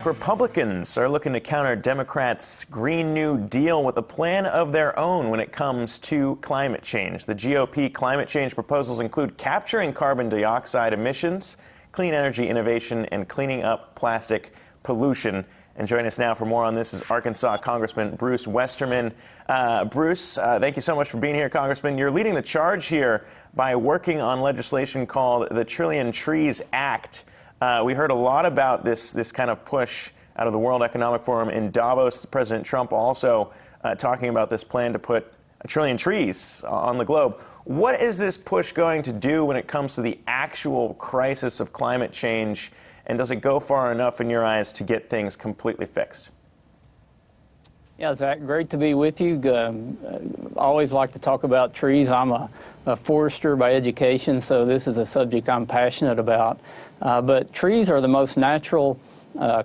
Republicans are looking to counter Democrats' Green New Deal with a plan of their own when it comes to climate change. The GOP climate change proposals include capturing carbon dioxide emissions, clean energy innovation, and cleaning up plastic pollution. And joining us now for more on this is Arkansas Congressman Bruce Westerman. Bruce, thank you so much for being here, Congressman. You're leading the charge here by working on legislation called the Trillion Trees Act. We heard a lot about this kind of push out of the World Economic Forum in Davos. President Trump also talking about this plan to put 1 trillion trees on the globe. What is this push going to do when it comes to the actual crisis of climate change? And does it go far enough in your eyes to get things completely fixed? Yeah, Zach, great to be with you. Always like to talk about trees. I'm a forester by education, so this is a subject I'm passionate about. But trees are the most natural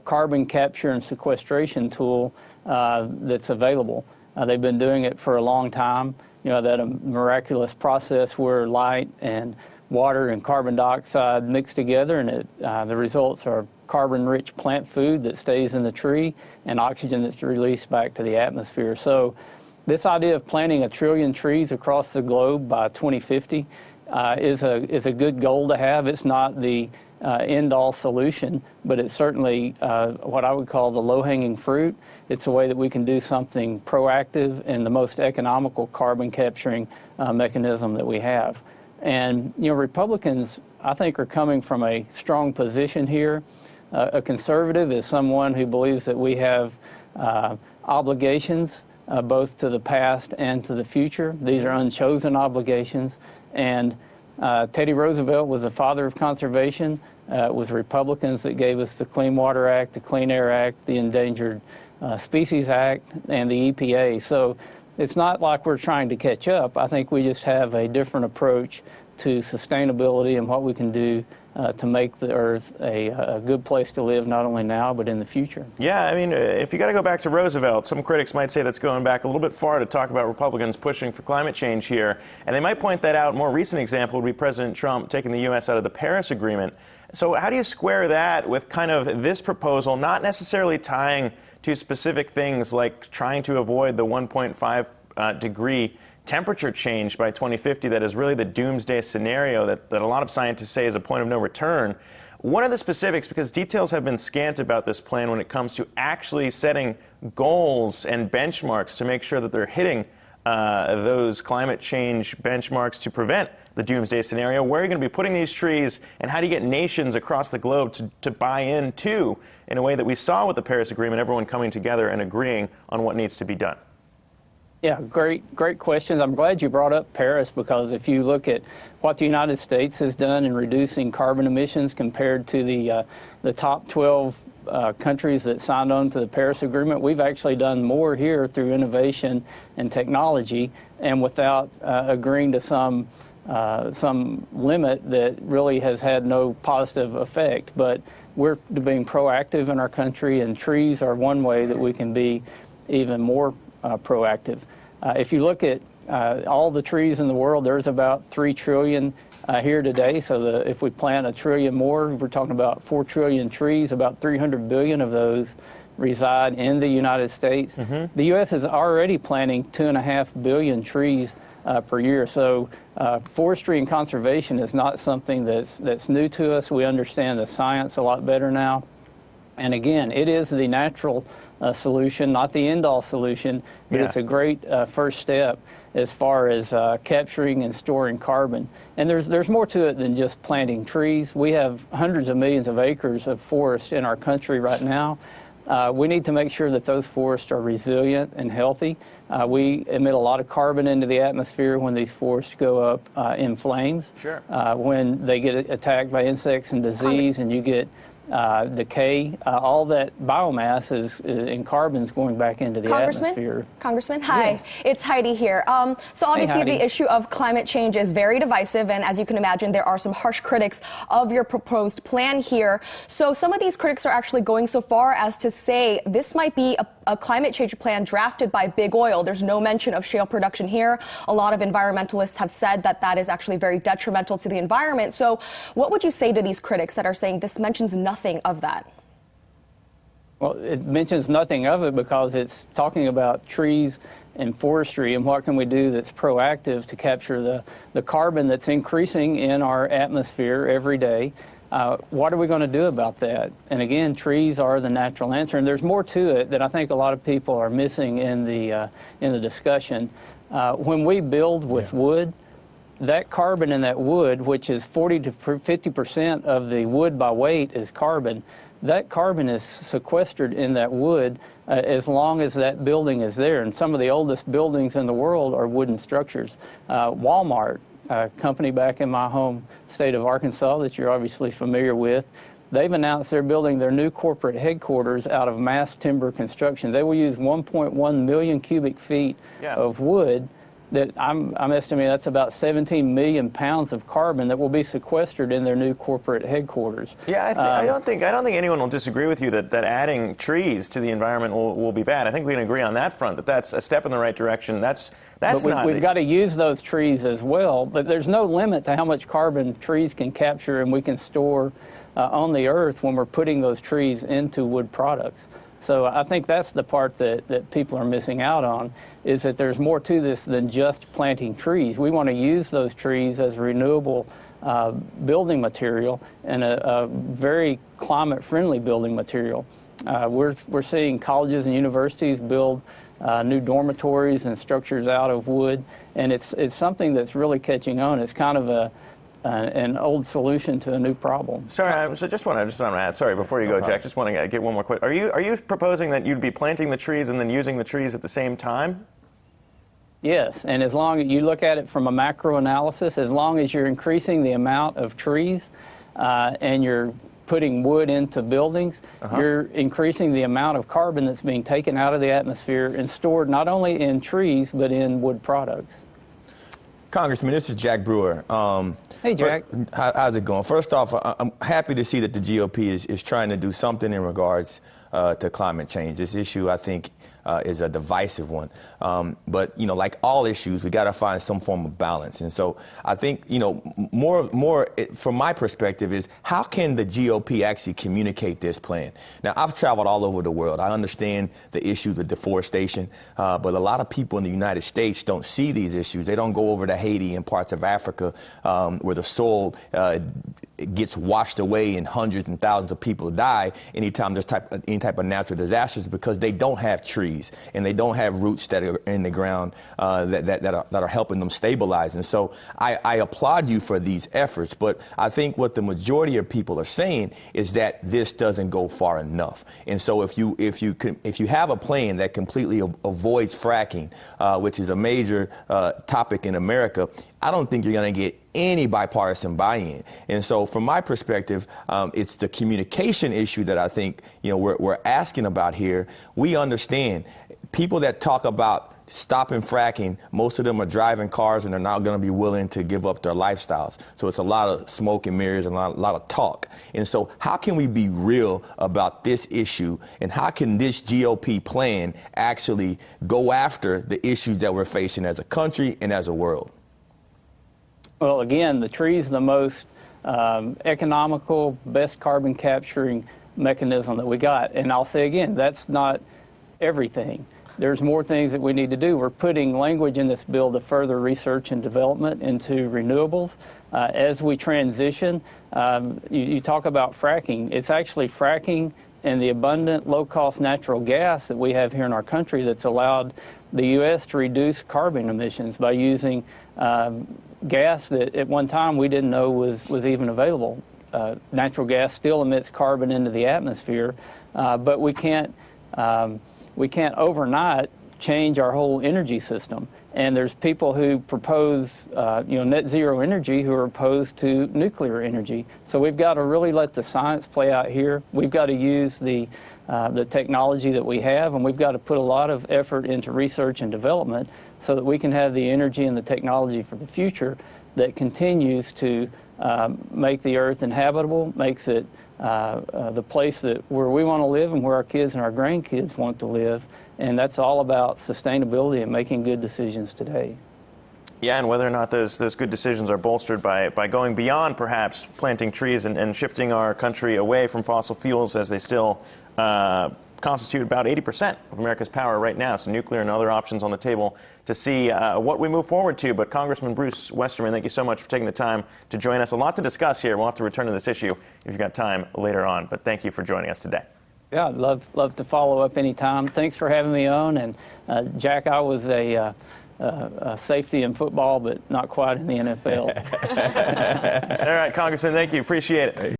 carbon capture and sequestration tool that's available. They've been doing it for a long time. You know, that a miraculous process where light and water and carbon dioxide mix together, and the results are carbon-rich plant food that stays in the tree and oxygen that's released back to the atmosphere. So this idea of planting 1 trillion trees across the globe by 2050 is a good goal to have. It's not the end-all solution, but it's certainly what I would call the low-hanging fruit. It's a way that we can do something proactive and the most economical carbon capturing mechanism that we have. And, you know, Republicans, I think, are coming from a strong position here. A conservative is someone who believes that we have obligations both to the past and to the future. These are unchosen obligations. And Teddy Roosevelt was the father of conservation. It was Republicans that gave us the Clean Water Act, the Clean Air Act, the Endangered Species Act, and the EPA. So it's not like we're trying to catch up. I think we just have a different approach to sustainability and what we can do to make the Earth a good place to live, not only now, but in the future. Yeah, I mean, if you got to go back to Roosevelt, some critics might say that's going back a little bit far to talk about Republicans pushing for climate change here. And they might point that out. A more recent example would be President Trump taking the U.S. out of the Paris Agreement. So how do you square that with kind of this proposal, not necessarily tying to specific things like trying to avoid the 1.5 degree temperature change by 2050 that is really the doomsday scenario that a lot of scientists say is a point of no return? What are the specifics? Because details have been scant about this plan when it comes to actually setting goals and benchmarks to make sure that they're hitting those climate change benchmarks to prevent the doomsday scenario. Where are you going to be putting these trees, and how do you get nations across the globe to buy in too, in a way that we saw with the Paris Agreement, everyone coming together and agreeing on what needs to be done? Yeah, great questions. I'm glad you brought up Paris, because if you look at what the United States has done in reducing carbon emissions compared to the top 12 countries that signed on to the Paris Agreement, we've actually done more here through innovation and technology, and without agreeing to some limit that really has had no positive effect. But we're being proactive in our country, and trees are one way that we can be even more proactive. If you look at all the trees in the world, there's about 3 trillion here today. So if we plant 1 trillion more, we're talking about 4 trillion trees. About 300 billion of those reside in the United States. The U.S. is already planting 2.5 billion trees per year. So forestry and conservation is not something that's new to us. We understand the science a lot better now. And again, it is the natural solution, not the end-all solution, but it's a great first step as far as capturing and storing carbon. And there's more to it than just planting trees. We have hundreds of millions of acres of forest in our country right now. We need to make sure that those forests are resilient and healthy. We emit a lot of carbon into the atmosphere when these forests go up in flames. Sure. When they get attacked by insects and disease, and you get decay, all that biomass in carbon's going back into the atmosphere. Congressman, hi. Yes. It's Heidi here. So obviously the issue of climate change is very divisive, and as you can imagine, there are some harsh critics of your proposed plan here. So some of these critics are actually going so far as to say this might be a climate change plan drafted by big oil. There's no mention of shale production here. A lot of environmentalists have said that that is actually very detrimental to the environment. So what would you say to these critics that are saying this mentions nothing of that? Well, it mentions nothing of it because it's talking about trees and forestry and what can we do that's proactive to capture the carbon that's increasing in our atmosphere every day. What are we going to do about that? And again, trees are the natural answer. And there's more to it that I think a lot of people are missing in the discussion. When we build with wood, that carbon in that wood, which is 40 to 50% of the wood by weight is carbon, that carbon is sequestered in that wood as long as that building is there. And some of the oldest buildings in the world are wooden structures. Walmart, a company back in my home state of Arkansas that you're obviously familiar with, they've announced they're building their new corporate headquarters out of mass timber construction. They will use 1.1 million cubic feet of wood. That I'm estimating that's about 17 million pounds of carbon that will be sequestered in their new corporate headquarters. Yeah, I don't think anyone will disagree with you that adding trees to the environment will be bad. I think we can agree on that front that that's a step in the right direction. We've got to use those trees as well, but there's no limit to how much carbon trees can capture and we can store on the earth when we're putting those trees into wood products. So I think that's the part that people are missing out on, is that there's more to this than just planting trees. We want to use those trees as renewable building material and a very climate-friendly building material. We're seeing colleges and universities build new dormitories and structures out of wood, and it's something that's really catching on. It's kind of an old solution to a new problem. Sorry, so just want to add. Sorry, before you go, Jack, just want to get one more question. Are you proposing that you'd be planting the trees and then using the trees at the same time? Yes, and as long as you look at it from a macro analysis, as long as you're increasing the amount of trees and you're putting wood into buildings, you're increasing the amount of carbon that's being taken out of the atmosphere and stored not only in trees but in wood products. Congressman, this is Jack Brewer. Hey, Jack. How's it going? First off, I'm happy to see that the GOP is trying to do something in regards to climate change. This issue, I think, is a divisive one. But, like all issues, we got to find some form of balance. And so I think, more from my perspective is how can the GOP actually communicate this plan? Now, I've traveled all over the world. I understand the issues with deforestation, but a lot of people in the United States don't see these issues. They don't go over to Haiti and parts of Africa where the soil gets washed away and hundreds and thousands of people die anytime there's any type of natural disasters because they don't have trees and they don't have roots that are in the ground that are helping them stabilize. And so I applaud you for these efforts, but I think what the majority of people are saying is that this doesn't go far enough. And so if you have a plan that completely avoids fracking, which is a major topic in America, I don't think you're going to get any bipartisan buy-in. And so from my perspective, it's the communication issue that I think, we're asking about here. We understand people that talk about stopping fracking, most of them are driving cars and they're not going to be willing to give up their lifestyles. So it's a lot of smoke and mirrors and a lot of talk. And so how can we be real about this issue, and how can this GOP plan actually go after the issues that we're facing as a country and as a world? Well, again, the tree's the most economical, best carbon capturing mechanism that we got. And I'll say again, that's not everything. There's more things that we need to do. We're putting language in this bill to further research and development into renewables. As we transition, you talk about fracking. It's actually fracking and the abundant low-cost natural gas that we have here in our country that's allowed the U.S. to reduce carbon emissions by using gas that at one time we didn't know was even available. Natural gas still emits carbon into the atmosphere, but we can't overnight change our whole energy system. And there's people who propose, net zero energy who are opposed to nuclear energy. So we've got to really let the science play out here. We've got to use the technology that we have, and we've got to put a lot of effort into research and development so that we can have the energy and the technology for the future that continues to make the Earth inhabitable, makes it the place where we want to live and where our kids and our grandkids want to live. And that's all about sustainability and making good decisions today. Yeah, and whether or not those good decisions are bolstered by going beyond perhaps planting trees and shifting our country away from fossil fuels as they still constitute about 80% of America's power right now. So nuclear and other options on the table to see what we move forward to. But Congressman Bruce Westerman, thank you so much for taking the time to join us. A lot to discuss here. We'll have to return to this issue if you've got time later on. But thank you for joining us today. Yeah, I'd love to follow up anytime. Thanks for having me on. And Jack, I was a safety in football, but not quite in the NFL. All right, Congressman, thank you. Appreciate it.